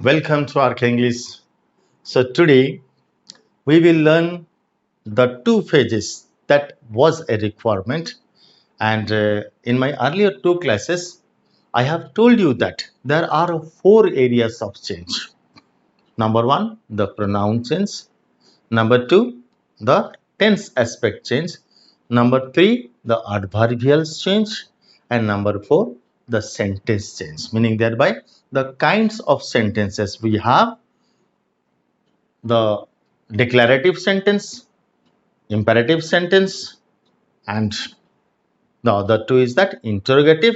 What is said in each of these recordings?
Welcome to Arc English. So today we will learn the two phases that was a requirement, and in my earlier two classes I have told you that there are four areas of change. Number one, the pronoun change. Number two, the tense aspect change. Number three, the adverbials change. And number four, the sentence change. Meaning thereby the kinds of sentences we have: the declarative sentence, imperative sentence, and the other two is that interrogative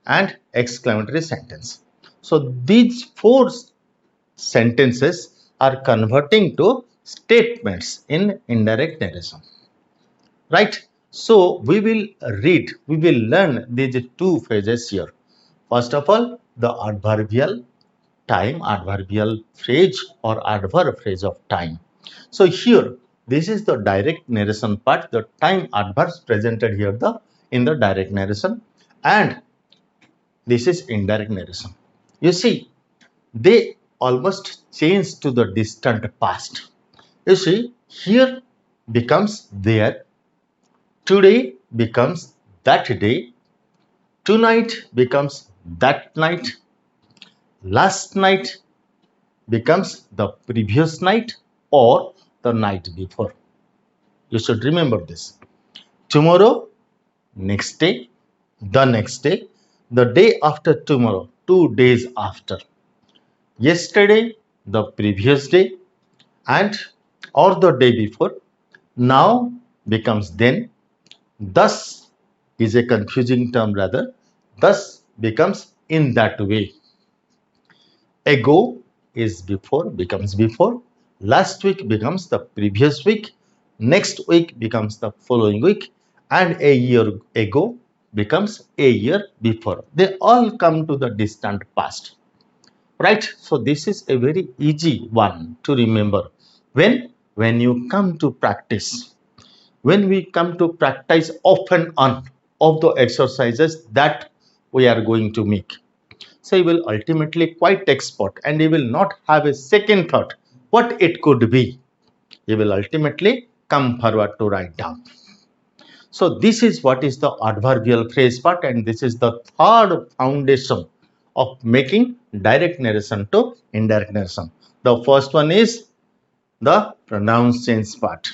and exclamatory sentence. So these four sentences are converting to statements in indirect narration, right? So we will learn these two phases here. First of all, the adverbial time, adverbial phrase or adverb phrase of time. So here, this is the direct narration part, the time adverbs presented here in the direct narration, and this is indirect narration. You see, they almost change to the distant past. You see, here becomes there, today becomes that day, tonight becomes that night, last night becomes the previous night or the night before. You should remember this. Tomorrow, next day, the day after tomorrow, 2 days after. Yesterday, the previous day, and or the day before. Now becomes then. Thus is a confusing term rather. Thus becomes in that way. Ago is before, becomes before. Last week becomes the previous week. Next week becomes the following week. And a year ago becomes a year before. They all come to the distant past. Right? So this is a very easy one to remember. When you come to practice, when we come to practice off and on of the exercises that we are going to make, so you will ultimately quite expert and you will not have a second thought what it could be. You will ultimately come forward to write down. So this is what is the adverbial phrase part, and this is the third foundation of making direct narration to indirect narration. The first one is the pronoun change part,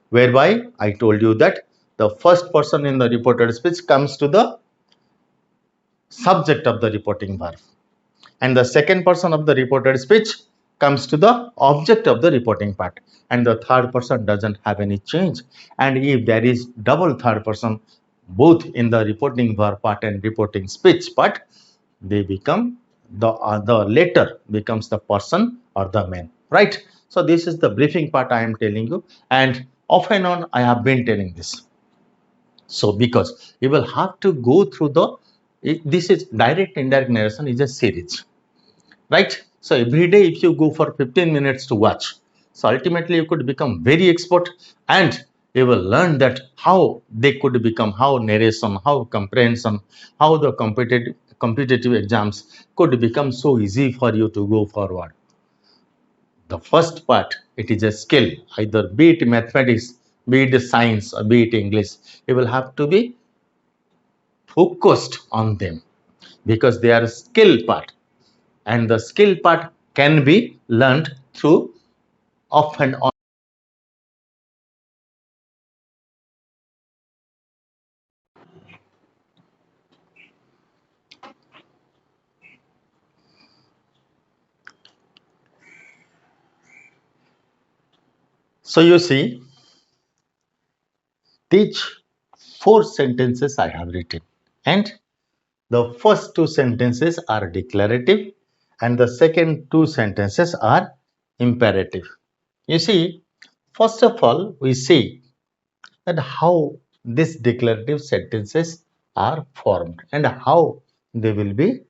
whereby I told you that the first person in the reported speech comes to the subject of the reporting verb, and the second person of the reported speech comes to the object of the reporting part, and the third person doesn't have any change. And if there is double third person both in the reporting verb part and reporting speech part, they become the later becomes the person or the man, right? So this is the briefing part I am telling you, and off and on I have been telling this. So because you will have to go through this is direct indirect narration is a series, right? So every day if you go for 15 minutes to watch, so ultimately you could become very expert, and you will learn that how they could become, how narration, how comprehension, how the competitive exams could become so easy for you to go forward. The first part, it is a skill, either be it mathematics, be it science, or be it English. You will have to be focused on them because they are a skill part, and the skill part can be learned through off and on. So you see, these four sentences I have written, and the first two sentences are declarative and the second two sentences are imperative. You see, first of all, we see that how these declarative sentences are formed and how they will be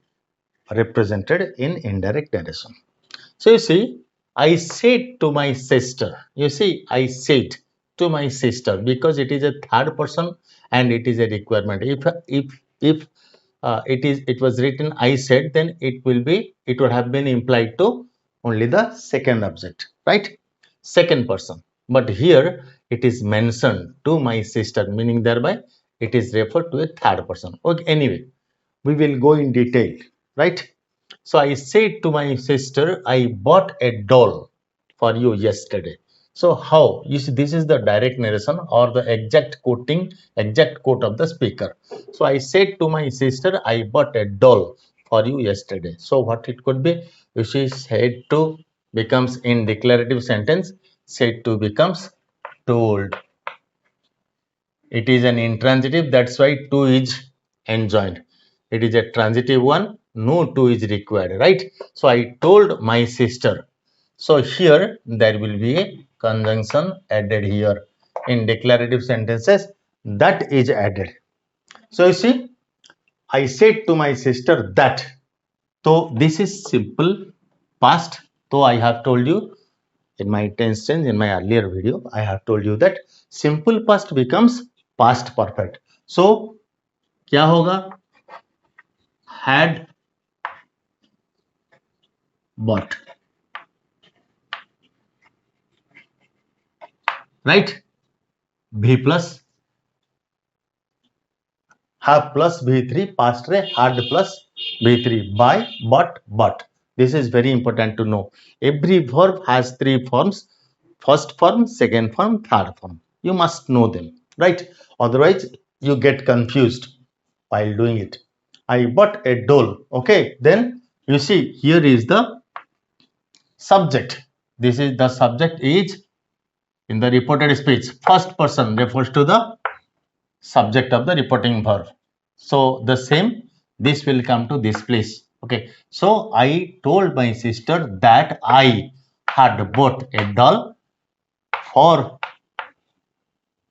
represented in indirect narration. So you see, I said to my sister. You see, I said to my sister because it is a third person and it is a requirement. If it was written I said, then it would have been implied to only the second object, right? Second person. But here it is mentioned to my sister, meaning thereby it is referred to a third person. Okay, anyway, we will go in detail, right? So I said to my sister, I bought a doll for you yesterday. So how? You see, this is the direct narration or the exact quote of the speaker. So I said to my sister, I bought a doll for you yesterday. So what it could be? You see, said to becomes in declarative sentence, said to becomes told. It is an intransitive, that's why to is enjoined. It is a transitive one, no to is required, right? So I told my sister. So here there will be a conjunction added here. In declarative sentences, that is added. So you see, I said to my sister that. So this is simple past. So I have told you in my tense change in my earlier video, I have told you that simple past becomes past perfect. So क्या होगा? Had bought, right? V plus have plus V3 past re had plus V3 by but. This is very important to know. Every verb has three forms: first form, second form, third form. You must know them, right? Otherwise, you get confused while doing it. I bought a doll. Okay, then you see here is the subject. This is the subject is in the reported speech. First person refers to the subject of the reporting verb. So the same, this will come to this place. Okay, so I told my sister that I had bought a doll for,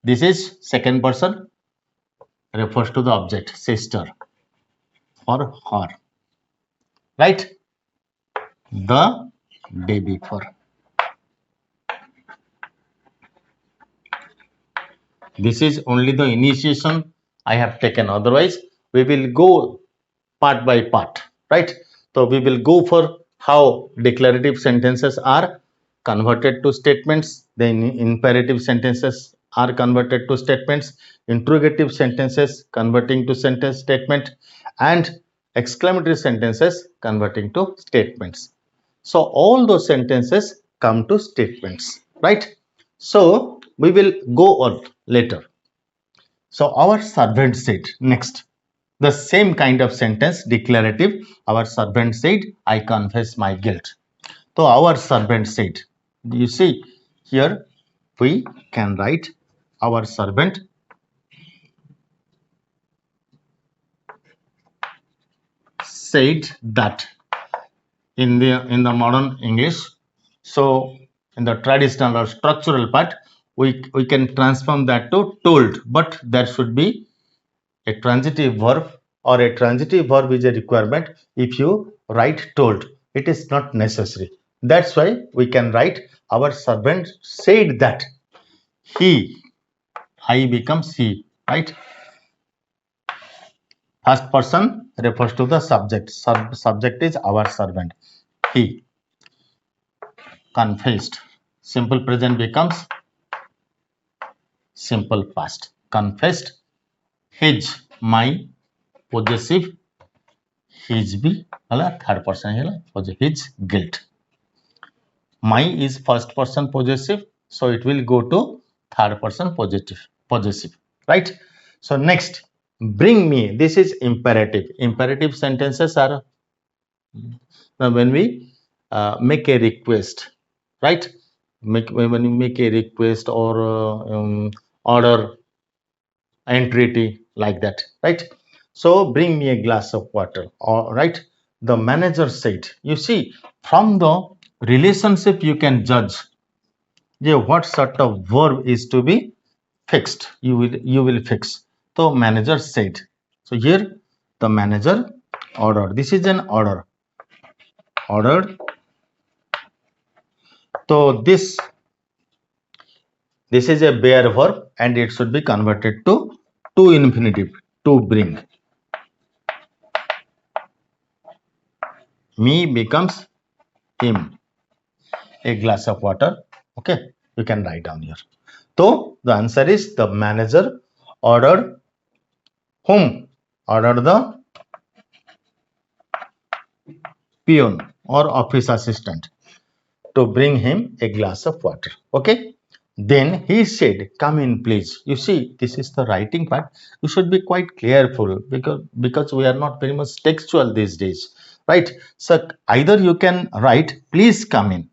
this is second person, refers to the object sister, for her, right? The day before. This is only the initiation I have taken. Otherwise, we will go part by part, right? So we will go for how declarative sentences are converted to statements, then imperative sentences are converted to statements, interrogative sentences converting to sentence statement, and exclamatory sentences converting to statements. So all those sentences come to statements, right? So we will go on later. So our servant said, next, the same kind of sentence, declarative. Our servant said, I confess my guilt. So our servant said, you see here we can write our servant said that in the modern English. So in the traditional or structural part, we can transform that to told, but there should be a transitive verb, or a transitive verb is a requirement. If you write told, it is not necessary. That's why we can write our servant said that he, I becomes he, right? First person refers to the subject. Subject is our servant. He confessed. Simple present becomes simple past. Confessed. His, my possessive. His be third person his guilt. My is first person possessive, so it will go to third person possessive, right? So next, bring me. This is imperative. Imperative sentences are when we make a request, right? When you make a request or order entreaty like that, right? So bring me a glass of water. All right. The manager said. You see, from the relationship you can judge what sort of verb is to be fixed. You will fix. So manager said. So here the manager ordered. This is an order. Ordered. So this is a bare verb and it should be converted to infinitive, to bring. Me becomes him. A glass of water. Okay, you can write down here. So the answer is the manager ordered whom? Ordered the peon or office assistant to bring him a glass of water. Okay. Then he said, "Come in, please." You see, this is the writing part. You should be quite careful because we are not very much textual these days, right? So either you can write, "Please come in,"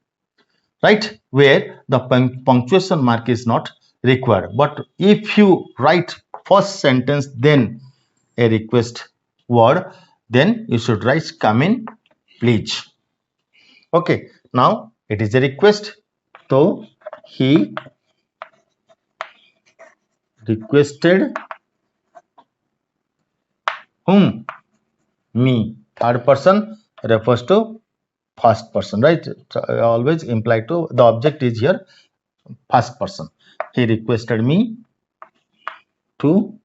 right, where the punctuation mark is not required. But if you write first sentence, then a request word, then you should write, "Come in, please." Okay, now it is a request. So he requested whom? Me. Third person refers to first person, right? So always imply to the object is here first person. He requested me to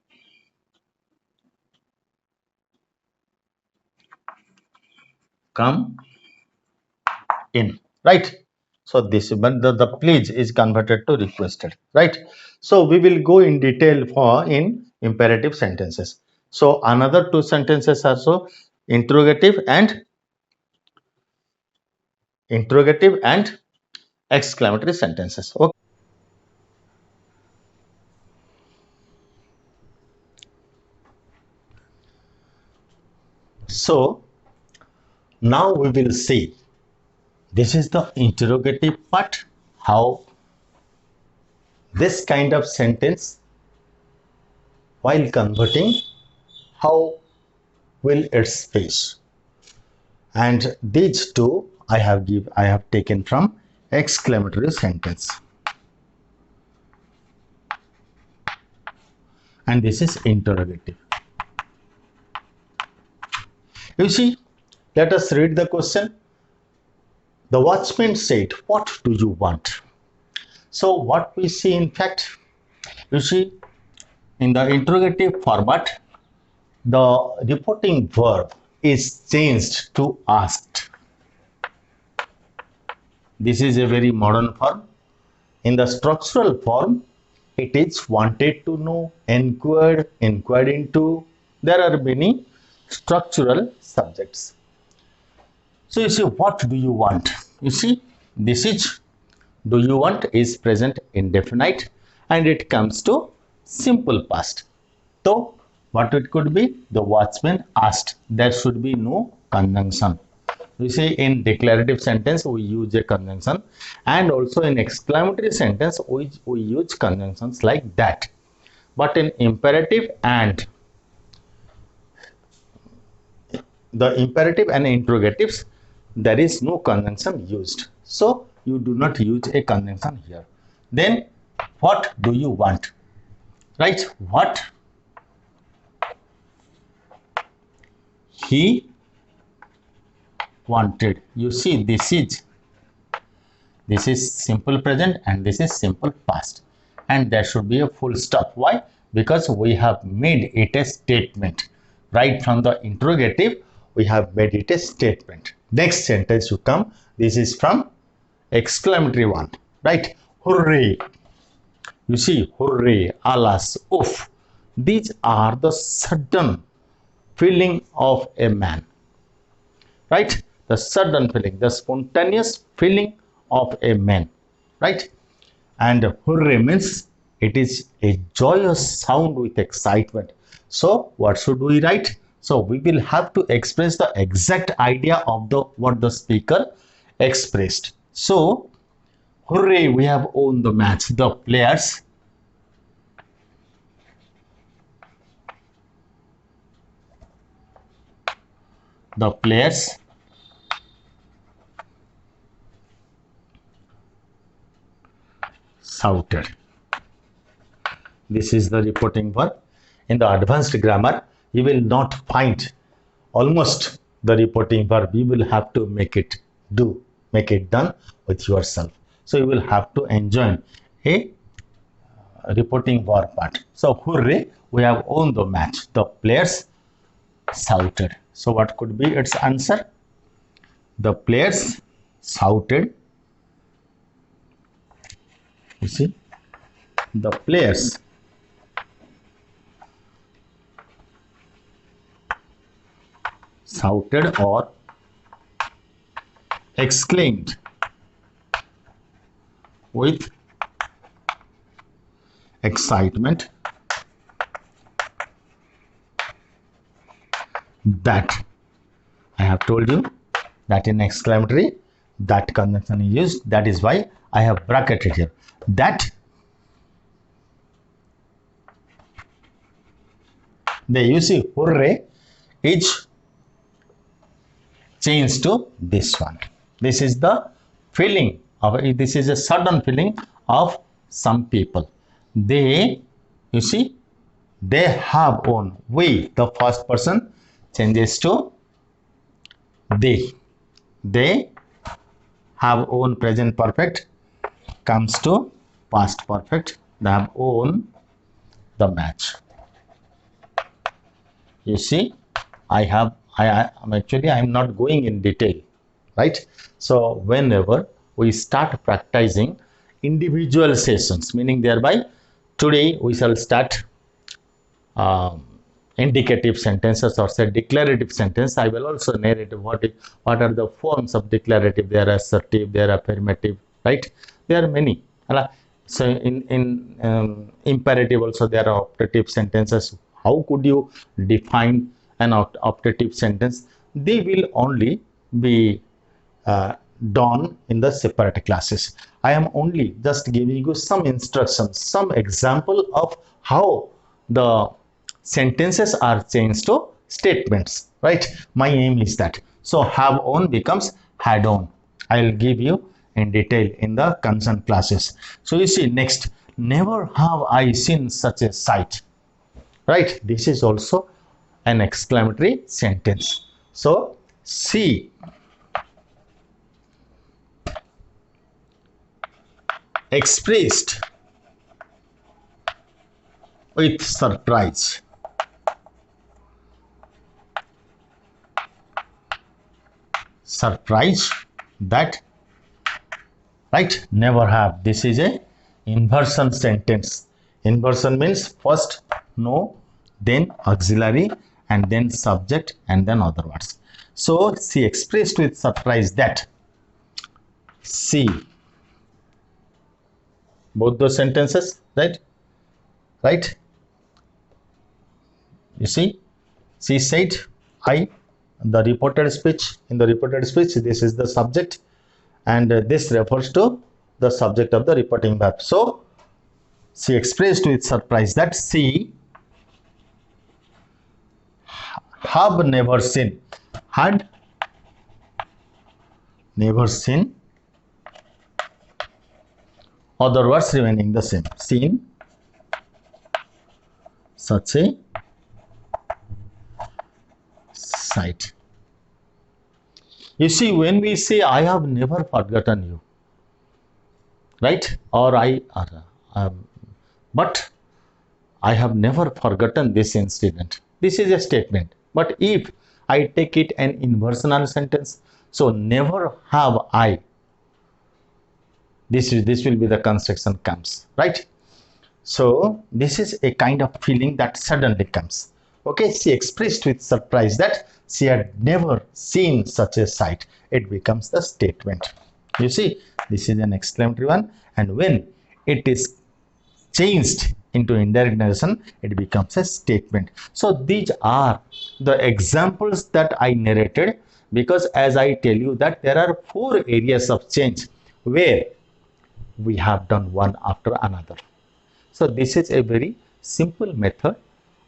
come in, right? So this, but the please is converted to requested, right? So we will go in detail for in imperative sentences. So another two sentences are so interrogative and exclamatory sentences. Okay. So now we will see, this is the interrogative part, how this kind of sentence while converting, how will its face. And these two I have taken from exclamatory sentence, and this is interrogative. You see, let us read the question. The watchman said, "What do you want?" So what we see, in fact, you see, in the interrogative format, the reporting verb is changed to asked. This is a very modern form. In the structural form, it is wanted to know, inquired, inquired into. There are many structural subjects. So you see, what do you want? You see, this is do you want is present indefinite and it comes to simple past. So what it could be? The watchman asked. There should be no conjunction. We say in declarative sentence we use a conjunction, and also in exclamatory sentence we use conjunctions like that. But in imperative and the imperative and interrogatives, there is no conjunction used. So you do not use a conjunction here. Then what do you want? Right? What he wanted. You see, this is simple present and this is simple past, and there should be a full stop. Why? Because we have made it a statement. Right from the interrogative, we have made it a statement. Next sentence you come. This is from exclamatory one. Right? Hooray! You see, hooray, alas, oof. These are the sudden feeling of a man. Right? The sudden feeling, the spontaneous feeling of a man, right? And hooray means it is a joyous sound with excitement. So what should we write? So we will have to express the exact idea of the what the speaker expressed. So hooray, we have won the match. The players shouted. This is the reporting verb. In the advanced grammar, you will not find almost the reporting verb. You will have to make it done with yourself. So you will have to enjoy a reporting verb part. So hooray, we have won the match. The players shouted. So what could be its answer? The players shouted. You see, the players shouted or exclaimed with excitement that, I have told you that in exclamatory that conjunction is used. That is why I have bracketed here. That the you see hooray is changed to this one. This is the feeling of, this is a sudden feeling of some people. They, you see, they have won. We, the first person changes to they. They have won, present perfect comes to past perfect. They have won the match. You see, I am actually, I am not going in detail, right? So whenever we start practicing individual sessions, meaning thereby today we shall start indicative sentences or say declarative sentence. I will also narrate what are the forms of declarative. They are assertive, they are affirmative, right? There are many. So in imperative also there are operative sentences. How could you define an operative sentence? They will only be done in the separate classes. I am only just giving you some instructions, some example of how the sentences are changed to statements, right? My aim is that. So have on becomes had on. I will give you in detail in the concerned classes. So you see, next, never have I seen such a sight, right? This is also an exclamatory sentence. So see expressed with surprise. Surprise that, right? Never have. This is a inversion sentence. Inversion means first no, then auxiliary, and then subject, and then other words. So she expressed with surprise that. See, both those sentences, right? Right? You see, she said, I, the reported speech. In the reported speech, this is the subject, and this refers to the subject of the reporting verb. So she expressed with surprise that she have never seen, had never seen, other words remaining the same, seen such a sight. You see, when we say I have never forgotten you, right? Or but I have never forgotten this incident. This is a statement. But if I take it an inversional sentence, so never have I, this will be the construction comes, right? So this is a kind of feeling that suddenly comes. Okay, she expressed with surprise that she had never seen such a sight. It becomes the statement. You see, this is an exclamatory one, and when it is changed into indirect narration, it becomes a statement. So these are the examples that I narrated, because as I tell you that there are 4 areas of change where we have done one after another. So this is a very simple method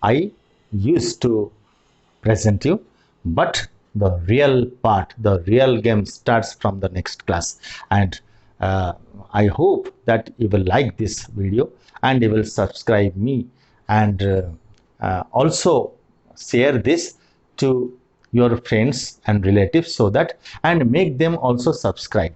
I used to present you, but the real part, the real game starts from the next class. And I hope that you will like this video and you will subscribe me, and also share this to your friends and relatives, so that, and make them also subscribe,